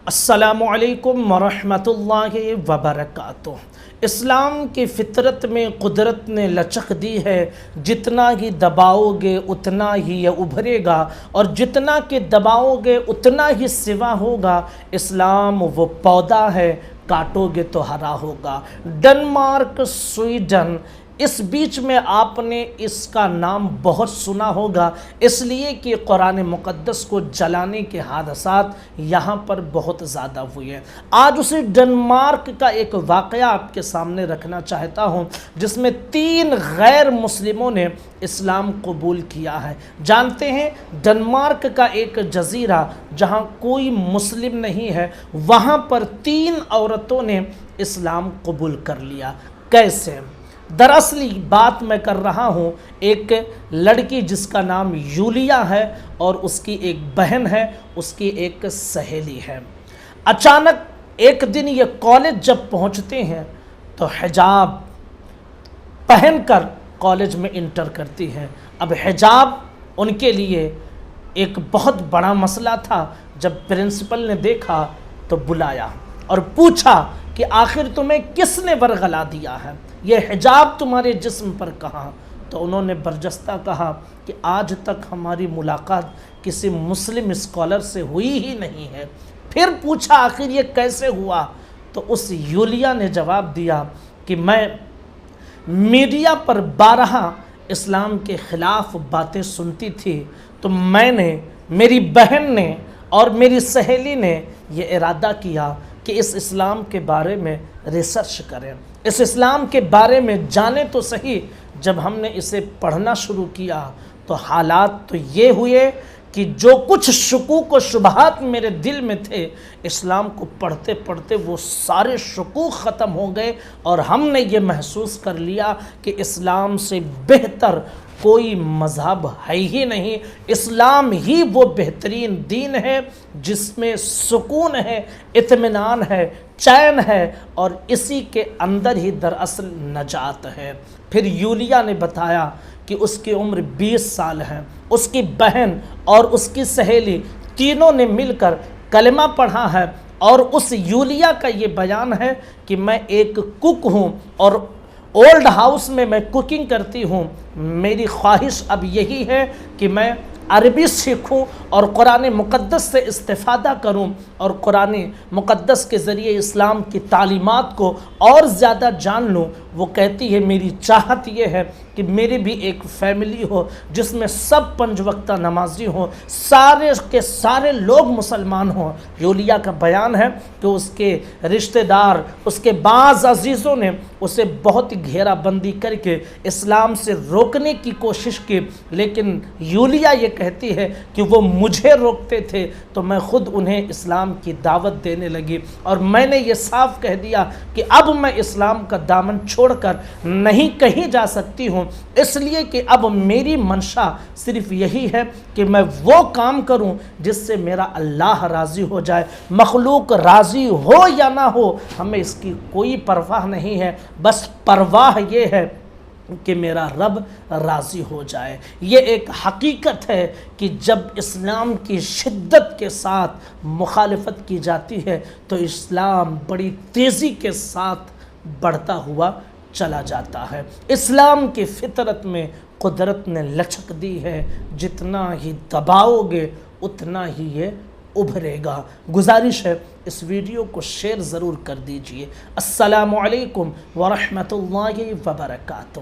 السلام علیکم ورحمۃ اللہ وبرکاتہ۔ اسلام کی فطرت میں قدرت نے لچک دی ہے، جتنا ہی دباؤ گے اتنا ہی یہ ابھرے گا، اور جتنا کہ دباؤ گے اتنا ہی سوا ہوگا۔ اسلام وہ پودا ہے، کاٹو گے تو ہرا ہوگا۔ ڈنمارک، سویڈن، اس بیچ میں آپ نے اس کا نام بہت سنا ہوگا، اس لیے کہ قرآن مقدس کو جلانے کے حادثات یہاں پر بہت زیادہ ہوئے ہیں۔ آج اسی ڈنمارک کا ایک واقعہ آپ کے سامنے رکھنا چاہتا ہوں، جس میں 3 غیر مسلموں نے اسلام قبول کیا ہے۔ جانتے ہیں ڈنمارک کا ایک جزیرہ جہاں کوئی مسلم نہیں ہے، وہاں پر 3 عورتوں نے اسلام قبول کر لیا۔ کیسے؟ دراصل بات میں کر رہا ہوں ایک لڑکی جس کا نام یولیا ہے، اور اس کی ایک بہن ہے، اس کی ایک سہیلی ہے۔ اچانک ایک دن یہ کالج جب پہنچتے ہیں تو حجاب پہن کر کالج میں انٹر کرتی ہیں۔ اب حجاب ان کے لیے ایک بہت بڑا مسئلہ تھا۔ جب پرنسپل نے دیکھا تو بلایا اور پوچھا کہ آخر تمہیں کس نے ورغلا دیا ہے، یہ حجاب تمہارے جسم پر کہاں؟ تو انہوں نے برجستہ کہا کہ آج تک ہماری ملاقات کسی مسلم اسکالر سے ہوئی ہی نہیں ہے۔ پھر پوچھا آخر یہ کیسے ہوا؟ تو اس یولیا نے جواب دیا کہ میں میڈیا پر بارہا اسلام کے خلاف باتیں سنتی تھی، تو میں نے، میری بہن نے اور میری سہیلی نے یہ ارادہ کیا کہ اس اسلام کے بارے میں ریسرچ کریں، اس اسلام کے بارے میں جانیں تو صحیح۔ جب ہم نے اسے پڑھنا شروع کیا تو حالات تو یہ ہوئے کہ جو کچھ شکوک و شبہات میرے دل میں تھے، اسلام کو پڑھتے پڑھتے وہ سارے شکوک ختم ہو گئے، اور ہم نے یہ محسوس کر لیا کہ اسلام سے بہتر کوئی مذہب ہے ہی نہیں۔ اسلام ہی وہ بہترین دین ہے جس میں سکون ہے، اطمینان ہے، چین ہے، اور اسی کے اندر ہی دراصل نجات ہے۔ پھر یولیا نے بتایا کہ اس کی عمر 20 سال ہے، اس کی بہن اور اس کی سہیلی تینوں نے مل کر کلمہ پڑھا ہے، اور اس یولیا کا یہ بیان ہے کہ میں ایک کک ہوں اور اولڈ ہاؤس میں کوکنگ کرتی ہوں۔ میری خواہش اب یہی ہے کہ میں عربی سیکھوں اور قرآن مقدس سے استفادہ کروں، اور قرآن مقدس کے ذریعے اسلام کی تعلیمات کو اور زیادہ جان لوں۔ وہ کہتی ہے میری چاہت یہ ہے کہ میری بھی ایک فیملی ہو جس میں سب 5 وقتہ نمازی ہوں، سارے کے سارے لوگ مسلمان ہوں۔ یولیا کا بیان ہے کہ اس کے رشتہ دار، اس کے بعض عزیزوں نے اسے بہت گھیرا بندی کر کے اسلام سے روکنے کی کوشش کی، لیکن یولیا یہ کہتی ہے کہ وہ مجھے روکتے تھے تو میں خود انہیں اسلام کی دعوت دینے لگی، اور میں نے یہ صاف کہہ دیا کہ اب میں اسلام کا دامن چھوڑ کر نہیں کہیں جا سکتی ہوں، اس لیے کہ اب میری منشا صرف یہی ہے کہ میں وہ کام کروں جس سے میرا اللہ راضی ہو جائے۔ مخلوق راضی ہو یا نہ ہو ہمیں اس کی کوئی پرواہ نہیں ہے، بس پرواہ یہ ہے کہ میرا رب راضی ہو جائے۔ یہ ایک حقیقت ہے کہ جب اسلام کی شدت کے ساتھ مخالفت کی جاتی ہے تو اسلام بڑی تیزی کے ساتھ بڑھتا ہوا چلا جاتا ہے۔ اسلام کی فطرت میں قدرت نے لچک دی ہے، جتنا ہی دباؤ گے اتنا ہی یہ ابھرے گا۔ گزارش ہے اس ویڈیو کو شیئر ضرور کر دیجئے۔ السلام علیکم ورحمۃ اللہ وبرکاتہ۔